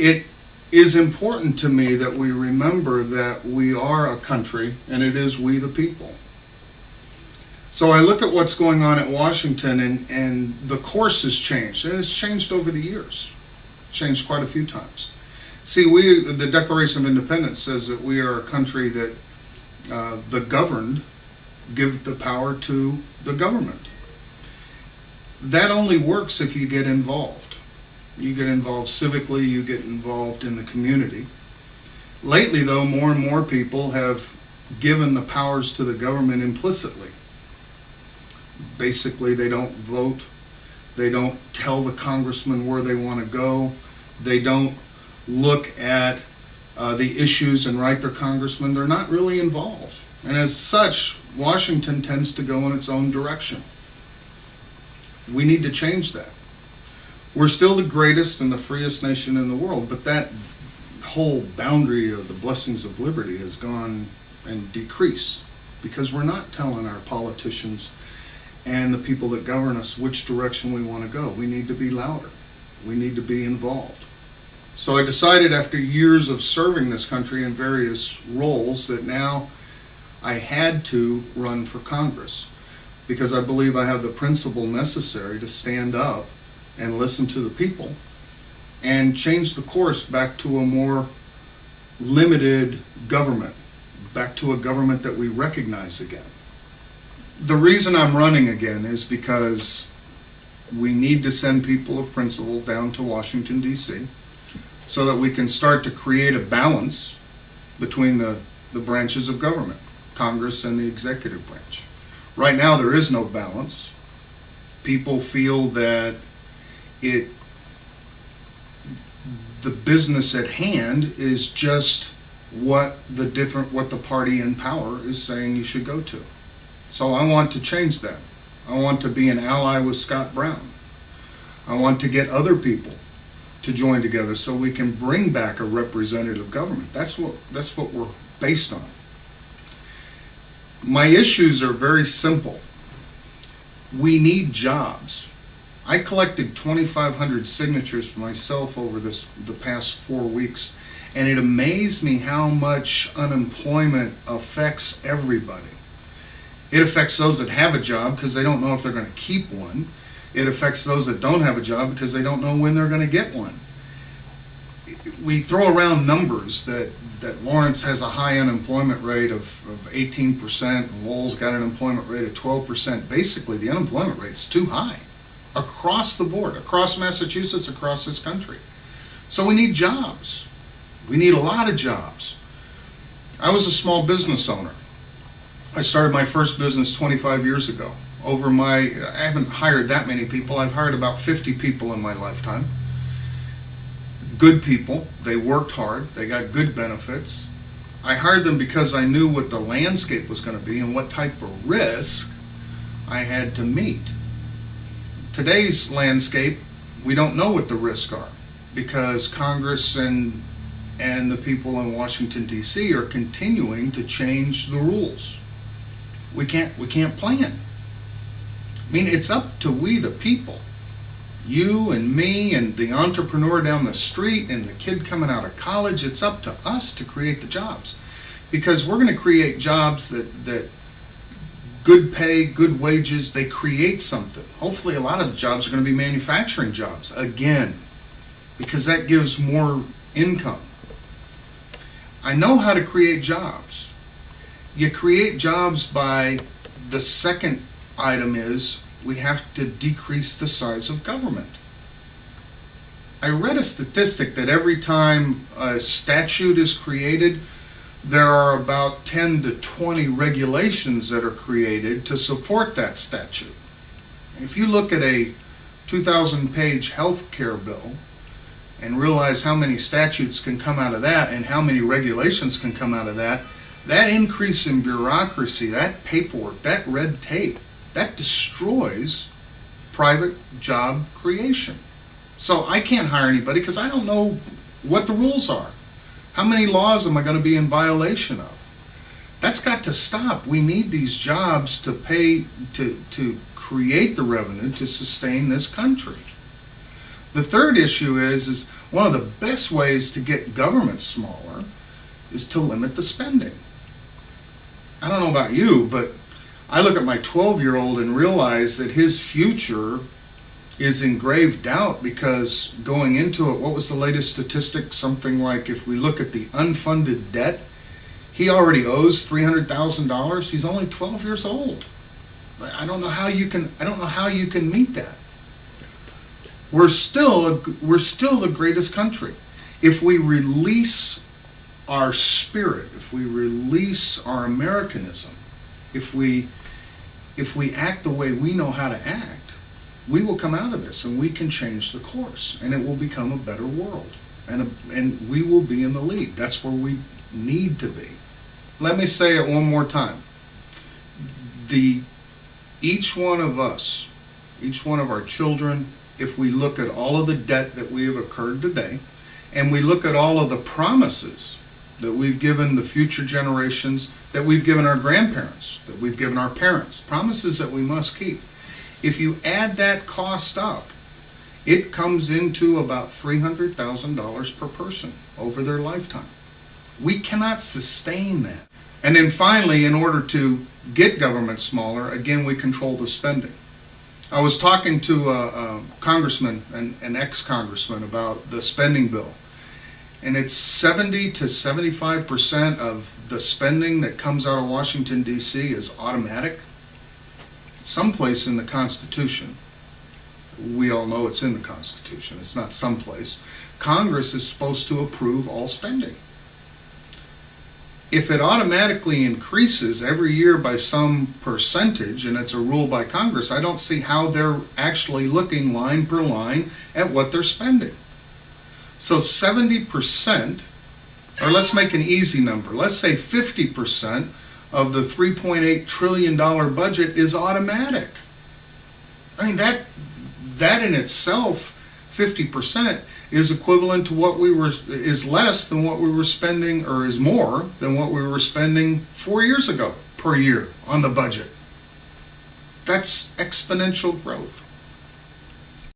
it is important to me that we remember that we are a country and it is we the people. So I look at what's going on at Washington, and the course has changed, and it's changed over the years, changed quite a few times. See, the Declaration of Independence says that we are a country that the governed give the power to the government. That only works if you get involved. You get involved civically, you get involved in the community. Lately, though, more and more people have given the powers to the government implicitly. Basically, they don't vote. They don't tell the congressman where they want to go. They don't look at the issues and write their congressman. They're not really involved. And as such, Washington tends to go in its own direction. We need to change that. We're still the greatest and the freest nation in the world, but that whole boundary of the blessings of liberty has gone and decreased because we're not telling our politicians and the people that govern us which direction we want to go. We need to be louder. We need to be involved. So I decided after years of serving this country in various roles that now I had to run for Congress because I believe I have the principle necessary to stand up and listen to the people and change the course back to a more limited government, back to a government that we recognize again. The reason I'm running again is because we need to send people of principle down to Washington, D.C. so that we can start to create a balance between the branches of government, Congress and the executive branch. Right now there is no balance. People feel that the business at hand is just what the party in power is saying you should go to. So I want to change that. I want to be an ally with Scott Brown. I want to get other people to join together so we can bring back a representative government. That's what we're based on. My issues are very simple. We need jobs. I collected 2,500 signatures for myself over the past 4 weeks, and it amazed me how much unemployment affects everybody. It affects those that have a job because they don't know if they're going to keep one. It affects those that don't have a job because they don't know when they're going to get one. We throw around numbers that Lawrence has a high unemployment rate of 18%, and Lowell's got an employment rate of 12%. Basically, the unemployment rate is too high across the board, across Massachusetts, across this country. So we need jobs. We need a lot of jobs. I was a small business owner. I started my first business 25 years ago. I haven't hired that many people. I've hired about 50 people in my lifetime. Good people. They worked hard. They got good benefits. I hired them because I knew what the landscape was going to be and what type of risk I had to meet. Today's landscape, we don't know what the risks are because Congress and the people in Washington, D.C. are continuing to change the rules. We can't plan. I mean, it's up to we the people. You and me and the entrepreneur down the street and the kid coming out of college, it's up to us to create the jobs. Because we're going to create jobs that good pay, good wages, they create something. Hopefully a lot of the jobs are going to be manufacturing jobs, again, because that gives more income. I know how to create jobs. You create jobs by, the second item is, we have to decrease the size of government. I read a statistic that every time a statute is created, there are about 10 to 20 regulations that are created to support that statute. If you look at a 2,000-page health care bill and realize how many statutes can come out of that and how many regulations can come out of that, that increase in bureaucracy, that paperwork, that red tape, that destroys private job creation. So I can't hire anybody because I don't know what the rules are. How many laws am I going to be in violation of? That's got to stop. We need these jobs to pay, to create the revenue to sustain this country. The third issue is One of the best ways to get government smaller is to limit the spending. I don't know about you, but I look at my 12-year-old and realize that his future is in grave doubt, because going into it, what was the latest statistic? Something like, if we look at the unfunded debt, he already owes $300,000. He's only 12 years old. I don't know how you can meet that. We're still the greatest country. If we release our spirit, if we release our Americanism, if we act the way we know how to act, we will come out of this and we can change the course, and it will become a better world, and we will be in the lead. That's where we need to be. Let me say it one more time. Each one of us, each one of our children, if we look at all of the debt that we have incurred today, and we look at all of the promises that we've given the future generations, that we've given our grandparents, that we've given our parents, promises that we must keep. If you add that cost up, it comes into about $300,000 per person over their lifetime. We cannot sustain that. And then finally, in order to get government smaller, again, we control the spending. I was talking to a congressman, an ex-congressman, about the spending bill. And it's 70 to 75% of the spending that comes out of Washington, D.C. is automatic. Someplace in the Constitution, we all know it's in the Constitution, it's not someplace, Congress is supposed to approve all spending. If it automatically increases every year by some percentage, and it's a rule by Congress, I don't see how they're actually looking line per line at what they're spending. So 70%, or let's make an easy number, let's say 50% of the $3.8 trillion budget is automatic. I mean, that in itself, 50%, is equivalent to is less than what we were spending, or is more than what we were spending 4 years ago per year on the budget. That's exponential growth.